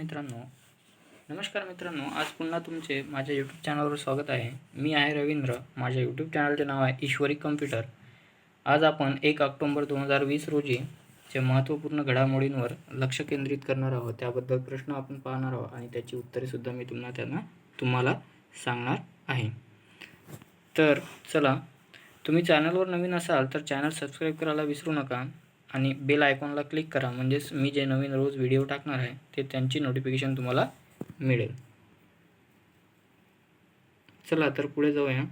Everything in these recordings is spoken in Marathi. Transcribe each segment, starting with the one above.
मित्रांनो, नमस्कार मित्रांनो. आज पुन्हा तुमचे माझ्या यूट्यूब चॅनलवर स्वागत आहे. मी आहे रवींद्र. माझ्या यूट्यूब चॅनलचे नाव आहे ईश्वरी कम्प्युटर. आज आपण 1 ऑक्टोबर 2020 रोजीचे महत्त्वपूर्ण घडामोडींवर लक्ष केंद्रित करणार आहोत. त्याबद्दल प्रश्न आपण पाहणार आहोत आणि त्याची उत्तरेसुद्धा मी तुम्हाला सांगणार आहे. तर चला, तुम्ही चॅनलवर नवीन असाल तर चॅनल सबस्क्राईब करायला विसरू नका आणि बेल आयकॉनला क्लिक करा, म्हणजेच मी जे नवीन रोज व्हिडिओ टाकणार आहे ते त्यांची नोटिफिकेशन तुम्हाला मिळेल. चला तर पुढे जाऊया.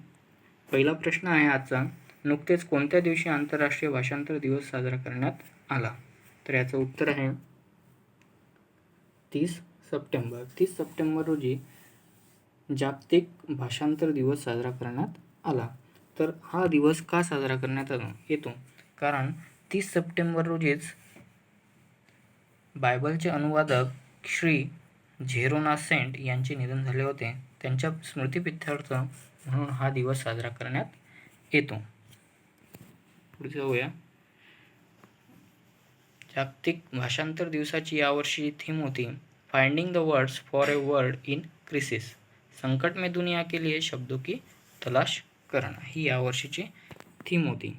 पहिला प्रश्न आहे आजचा, नुकतेच कोणत्या दिवशी आंतरराष्ट्रीय भाषांतर दिवस साजरा करण्यात आला? तर याचं उत्तर आहे 30 सप्टेंबर. 30 सप्टेंबर रोजी जागतिक भाषांतर दिवस साजरा करण्यात आला. तर हा दिवस का साजरा करण्यात येतो? कारण 30 सप्टेंबर रोजीच बायबलचे अनुवादक श्री झेरोना सेंट यांचे निधन झाले होते. त्यांच्या स्मृतिप्रित्यर्थ म्हणून हा दिवस साजरा करण्यात येतो. पुढे जाऊया. जागतिक भाषांतर दिवसाची यावर्षी थीम होती finding the words for a world in crisis. संकट में दुनिया के लिए शब्दों की तलाश करना ही यावर्षीची थीम होती.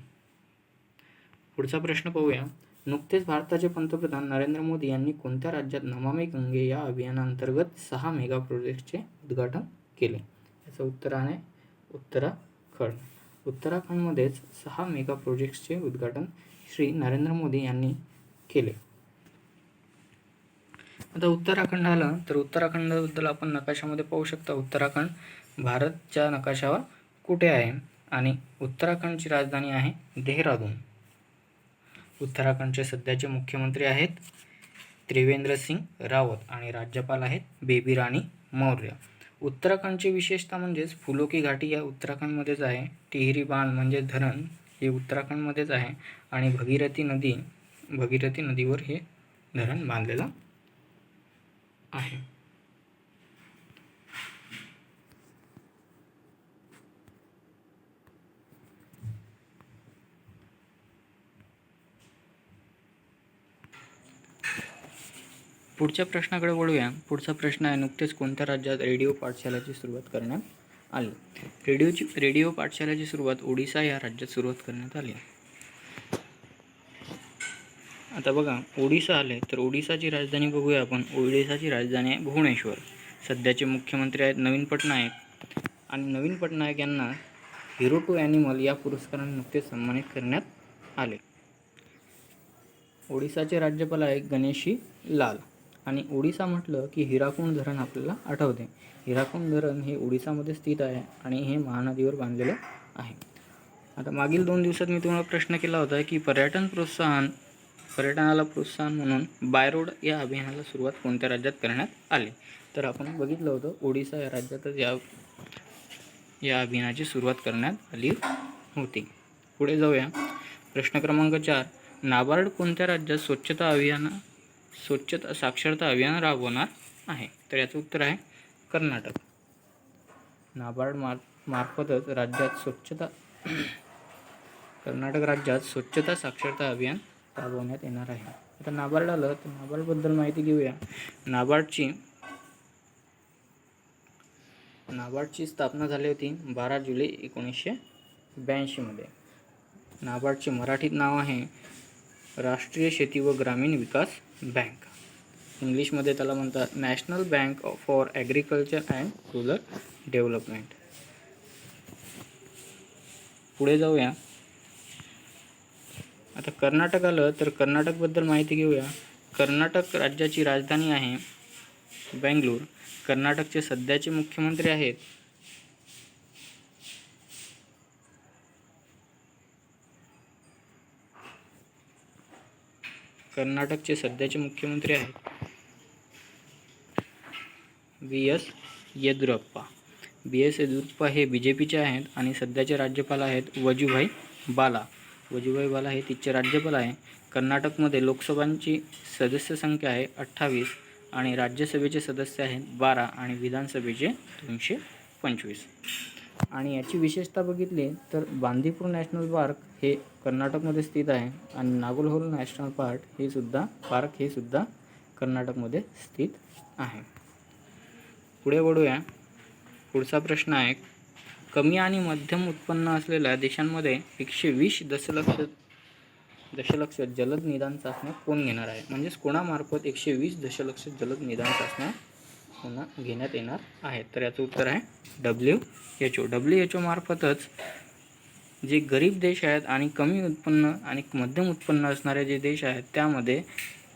पुढचा प्रश्न पाहूया. नुकतेच भारताचे पंतप्रधान नरेंद्र मोदी यांनी कोणत्या राज्यात नमामि गंगे या अभियानांतर्गत 6 मेगा प्रोजेक्टचे उद्घाटन केले? याचं उत्तर आहे उत्तराखंड. उत्तराखंडमध्येच 6 मेगा प्रोजेक्ट्सचे उद्घाटन श्री नरेंद्र मोदी यांनी केले. आता उत्तराखंड आलं तर उत्तराखंडबद्दल आपण नकाशामध्ये पाहू शकता. उत्तराखंड भारतच्या नकाशावर कुठे आहे? आणि उत्तराखंडची राजधानी आहे देहरादून. उत्तराखंडचे सध्याचे मुख्यमंत्री आहेत त्रिवेंद्र सिंग रावत आणि राज्यपाल आहेत बेबी राणी मौर्य. उत्तराखंडची विशेषता म्हणजेच फुलो की घाटी या उत्तराखंडमध्येच आहे. टिहरी बांध म्हणजे धरण हे उत्तराखंडमध्येच आहे आणि भगीरथी नदीवर हे धरण बांधलेलं आहे. पुढच्या प्रश्नाकडे वळूया. पुढचा प्रश्न आहे, नुकतेच कोणत्या राज्यात रेडिओ पाठशालाची सुरुवात करण्यात आली? रेडिओ पाठशालाची सुरुवात ओडिसा या राज्यात सुरुवात करण्यात आली. आता बघा, ओडिसा आले तर ओडिसाची राजधानी बघूया आपण. ओडिसाची राजधानी आहे भुवनेश्वर. सध्याचे मुख्यमंत्री आहेत नवीन पटनायक आणि नवीन पटनायक यांना हिरो टू ॲनिमल या पुरस्काराने नुकतेच सन्मानित करण्यात आले. ओडिसाचे राज्यपाल आहे गणेशी लाल. आणि ओडिसा म्हटलं की हिराकुंड धरण आपल्याला आठवते. हिराकुंड धरण हे ओडिसामध्ये स्थित आहे आणि हे महानदीवर बांधलेलं आहे. आता मागील 2 दिवसात मी तुम्हाला प्रश्न केला होता की पर्यटनाला प्रोत्साहन म्हणून बाय रोड या अभियानाला सुरुवात कोणत्या राज्यात करण्यात आली? तर आपण बघितलं होतं ओडिसा या राज्यातच या अभियानाची सुरुवात करण्यात आली होती. पुढे जाऊया. प्रश्न क्रमांक 4, नाबार्ड कोणत्या राज्यात स्वच्छता साक्षरता अभियान राबवणार आहे? तर याचं उत्तर आहे कर्नाटक. नाबार्ड मार्फतच कर्नाटक राज्यात स्वच्छता साक्षरता अभियान राबवण्यात येणार आहे. आता नाबार्ड आलं तर नाबार्डबद्दल माहिती घेऊया. नाबार्डची स्थापना झाली होती 12 जुलै 1982 मध्ये. नाबार्डचे मराठीत नाव आहे राष्ट्रीय शेती व ग्रामीण विकास बँक. इंग्लिशमध्ये त्याला म्हणतात national bank for agriculture and rural development. पुढे जाऊया. आता कर्नाटक आलं तर कर्नाटकबद्दल माहिती घेऊया. कर्नाटक राज्याची राजधानी आहे बेंगळूर. कर्नाटकचे सध्याचे मुख्यमंत्री आहेत बी.एस. येदियुरप्पा. बी.एस. येदियुरप्पा हे BJPचे आहेत आणि सध्याचे राज्यपाल आहेत वजुभाई बाला. वजुभाई बाला हे तिथचे राज्यपाल आहे. कर्नाटकमध्ये लोकसभांची सदस्य संख्या आहे 28 आणि राज्यसभेचे सदस्य आहेत 12 आणि विधानसभेचे 225. आणि याची विशेषता बघितली तर बांदीपूर नॅशनल पार्क हे कर्नाटकमध्ये स्थित आहे आणि नागोलहोल नॅशनल पार्क हे सुद्धा कर्नाटकमध्ये स्थित आहे. पुढे वळूया. पुढचा प्रश्न आहे, कमी आणि मध्यम उत्पन्न असलेल्या देशांमध्ये 120 दशलक्ष जलद निदान चाचण्या कोण घेणार आहे? म्हणजेच कोणामार्फत 120 दशलक्ष जलद निदान चाचण्या घेण्यात येणार आहेत? तर याचं उत्तर आहे WHO. WHO मार्फतच जे गरीब देश आहेत आणि कमी उत्पन्न आणि मध्यम उत्पन्न असणारे जे देश आहेत त्यामध्ये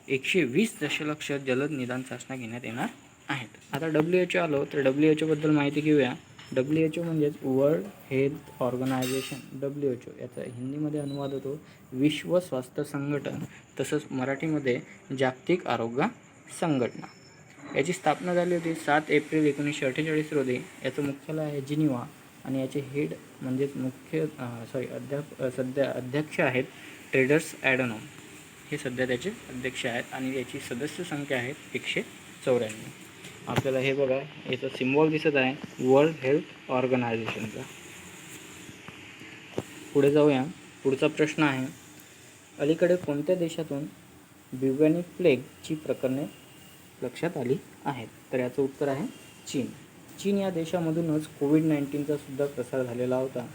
120 दशलक्ष जलद निदान चाचण्या घेण्यात येणार आहेत. आता WHO आलो तर WHO बद्दल माहिती घेऊया. WHO म्हणजेच वर्ल्ड हेल्थ ऑर्गनायझेशन. WHO याचा हिंदीमध्ये अनुवाद होतो विश्व स्वास्थ्य संघटन, तसंच मराठीमध्ये जागतिक आरोग्य संघटना. याची स्थापना झाली होती 7 एप्रिल 1948 रोजी. याचं मुख्यालय आहे जिनिव्हा आणि याचे हेड म्हणजेच सध्या अध्यक्ष आहेत टेड्रस ॲडनॉम. हे सध्या त्याचे अध्यक्ष आहेत आणि याची सदस्य संख्या आहे 194. आपल्याला हे बघा, याचा सिम्बॉल दिसत आहे वर्ल्ड हेल्थ ऑर्गनायझेशनचा. पुढे जाऊया. पुढचा प्रश्न आहे, अलीकडे कोणत्या देशातून ब्युबॅनिक प्लेगची प्रकरणे लक्षात आली आहेत? तर याचं उत्तर आहे चीन. चीन या देशामधूनच कोविड-19चा सुद्धा प्रसार झालेला होता.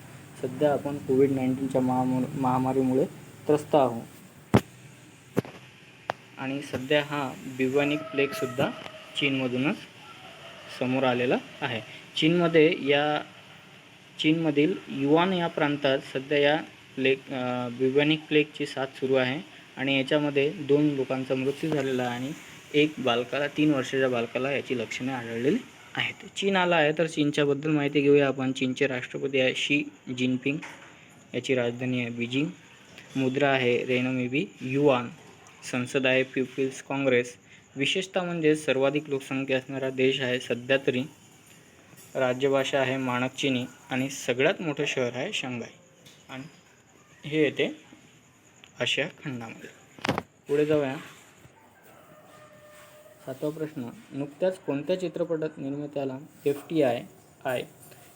सध्या आपण कोविड-19च्या महामारीमुळे त्रस्त आहोत आणि सध्या हा ब्युबॅनिक प्लेगसुद्धा चीनमधूनच समोर आलेला आहे. चीनमधील युआन या प्रांतात सध्या या ब्युबॅनिक प्लेगची साथ सुरू आहे आणि याच्यामध्ये 2 लोकांचा मृत्यू झालेला आहे आणि 3 वर्षाच्या बालकाला याची लक्षणे आढळलेली आहेत. चीन आला आहे तर चीनच्याबद्दल माहिती घेऊया आपण. चीनचे राष्ट्रपती आहे शी जिनपिंग. याची राजधानी आहे बीजिंग. मुद्रा आहे रेनमिबी युआन. संसद आहे पीपल्स काँग्रेस. विशेषतः म्हणजे सर्वाधिक लोकसंख्या असणारा देश आहे सध्या तरी. राज्यभाषा आहे मानक चीनी आणि सगळ्यात मोठं शहर आहे शंघाई आणि हे येते आशिया खंडामध्ये. पुढे जाऊया. 7वा प्रश्न, नुकत्याच कोणत्या चित्रपट निर्मात्याला FTI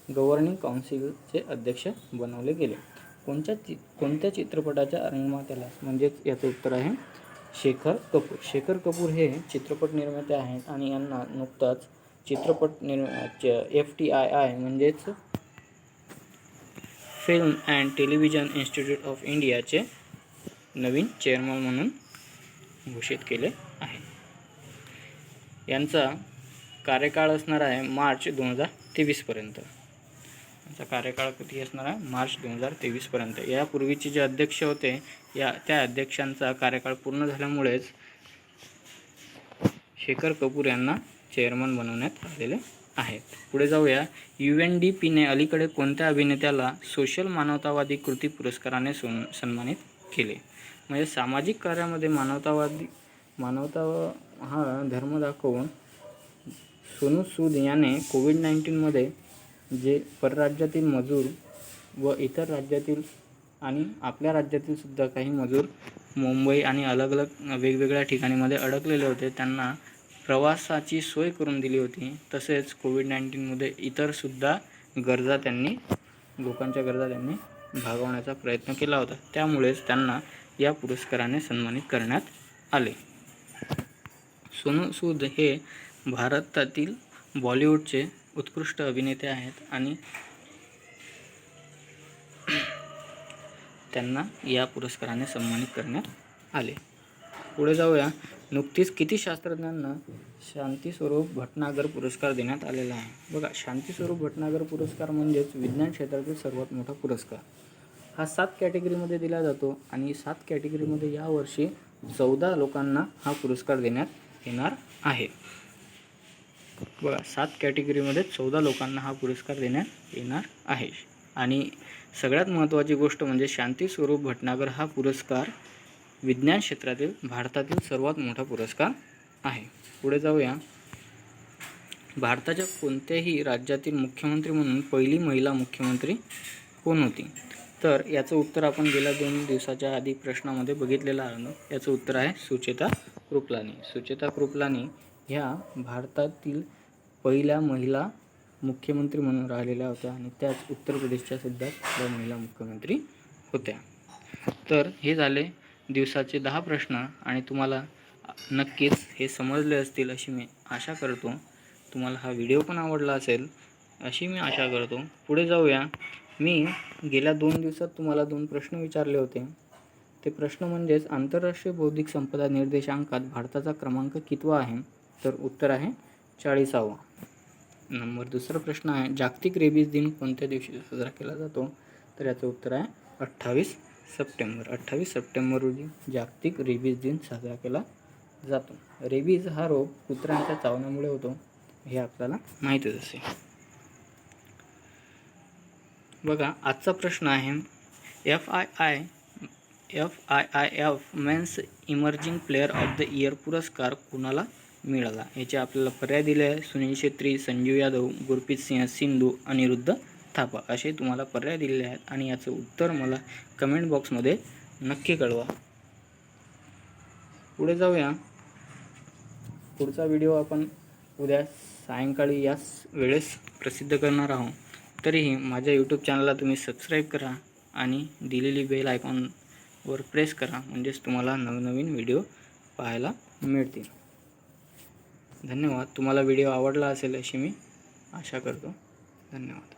गव्हर्निंग काउन्सिलचे अध्यक्ष बनवले गेले? कोणत्या चित्रपटाच्या निर्मात्याला? म्हणजेच याचं उत्तर आहे शेखर कपूर. शेखर कपूर हे चित्रपट निर्माते आहेत आणि यांना नुकताच FTI म्हणजेच film and television institute of इंडियाचे नवीन चेअरमन म्हणून घोषित केले आहे. यांचा कार्यकाळ असणार आहे मार्च 2023 पर्यंत. यांचा कार्यकाळ किती असणार आहे? मार्च 2023 पर्यंत. यापूर्वीचे जे अध्यक्ष होते त्या अध्यक्षांचा कार्यकाळ पूर्ण झाल्यामुळेच शेखर कपूर यांना चेअरमन बनवण्यात आलेले आहेत. पुढे जाऊया. UNDPने अलीकडे कोणत्या अभिनेत्याला सोशल मानवतावादी कृती पुरस्काराने सन्मानित केले? म्हणजे सामाजिक कार्यामध्ये मानवता हा धर्म दाखवून सोनू सूद याने कोविड-19मध्ये जे परराज्यातील मजूर व इतर राज्यातील आणि आपल्या राज्यातील सुद्धा काही मजूर मुंबई आणि अलग वेगवेगळ्या ठिकाणीमध्ये अडकलेले होते, त्यांना प्रवासाची सोय करून दिली होती. तसेच कोविड-19मध्ये इतर सुद्धा लोकांच्या गरजा त्यांनी भागवण्याचा प्रयत्न केला होता. त्यामुळेच त्यांना या पुरस्काराने सन्मानित करण्यात आले. सोनू सूद हे भारतातील बॉलिवूडचे उत्कृष्ट अभिनेते आहेत आणि त्यांना या पुरस्काराने सन्मानित करण्यात आले. पुढे जाऊया. नुकतीच किती शास्त्रज्ञांना शांतीस्वरूप भटनागर पुरस्कार देण्यात आलेला आहे? बघा, शांतीस्वरूप भटनागर पुरस्कार म्हणजेच विज्ञान क्षेत्रातील सर्वात मोठा पुरस्कार. हा 7 कॅटेगरीमध्ये दिला जातो आणि 7 कॅटेगरीमध्ये यावर्षी 14 लोकांना हा पुरस्कार देण्यात येणार आहे. बघा, 7 कॅटेगरीमध्ये 14 लोकांना हा पुरस्कार देण्यात येणार आहे. आणि सगळ्यात महत्त्वाची गोष्ट म्हणजे शांतीस्वरूप भटनागर हा पुरस्कार विज्ञान क्षेत्रातील भारतातील सर्वात मोठा पुरस्कार आहे. पुढे जाऊया. भारताच्या कोणत्याही राज्यातील मुख्यमंत्री म्हणून पहिली महिला मुख्यमंत्री कोण होती? तर याचं उत्तर आपण गेल्या 2 दिवसाच्या आधी प्रश्नामध्ये बघितलेलं आहे. याचं उत्तर आहे सुचेता कृपलानी. सुचेता कृपलानी ह्या भारतातील पहिल्या महिला मुख्यमंत्री म्हणून राहिलेल्या होत्या आणि त्याच उत्तर प्रदेशच्या सध्या महिला मुख्यमंत्री होत्या. तर हे झाले दिवसाचे 10 प्रश्न आणि तुम्हाला नक्कीच हे समजले असतील अशी मी आशा करतो. तुम्हाला हा व्हिडिओ पण आवडला असेल अशी मी आशा करतो. पुढे जाऊया. मी गेल्या 2 दिवसात तुम्हाला 2 प्रश्न विचारले होते. ते प्रश्न म्हणजेच आंतरराष्ट्रीय बौद्धिक संपदा निर्देशांकात भारताचा क्रमांक कितवा आहे? तर उत्तर आहे 40वा. दुसरा प्रश्न आहे, जागतिक रेबीज दिन कोणत्या दिवशी साजरा केला जातो? तर याचं उत्तर आहे 28 सप्टेंबर. 28 सप्टेंबर रोजी जागतिक रेबीज दिन साजरा केला जातो. रेबीज हा रोग कुत्र्यांच्या चावण्यामुळे होतो हे आपल्याला माहितीच असेल. बघा, आजचा प्रश्न आहे, FIIF men's emerging player of the year पुरस्कार कुणाला मिळाला? याचे आपल्याला पर्याय दिले आहे, सुनील छेत्री, संजू यादव, गुरप्रीत सिंह सिंधू, अनिरुद्ध थापा असे तुम्हाला पर्याय दिलेले आहेत आणि याचं उत्तर मला कमेंट बॉक्समध्ये नक्की कळवा. पुढे जाऊया. पुढचा व्हिडिओ आपण उद्या सायंकाळी याच वेळेस प्रसिद्ध करणार आहोत. तरीही माझ्या यूट्यूब चॅनलला तुम्ही सबस्क्राईब करा आणि दिलेली बेल आयकॉनवर प्रेस करा, म्हणजेच तुम्हाला नवनवीन व्हिडिओ पाहायला मिळतील. धन्यवाद. तुम्हाला व्हिडिओ आवडला असेल अशी मी आशा करतो. धन्यवाद.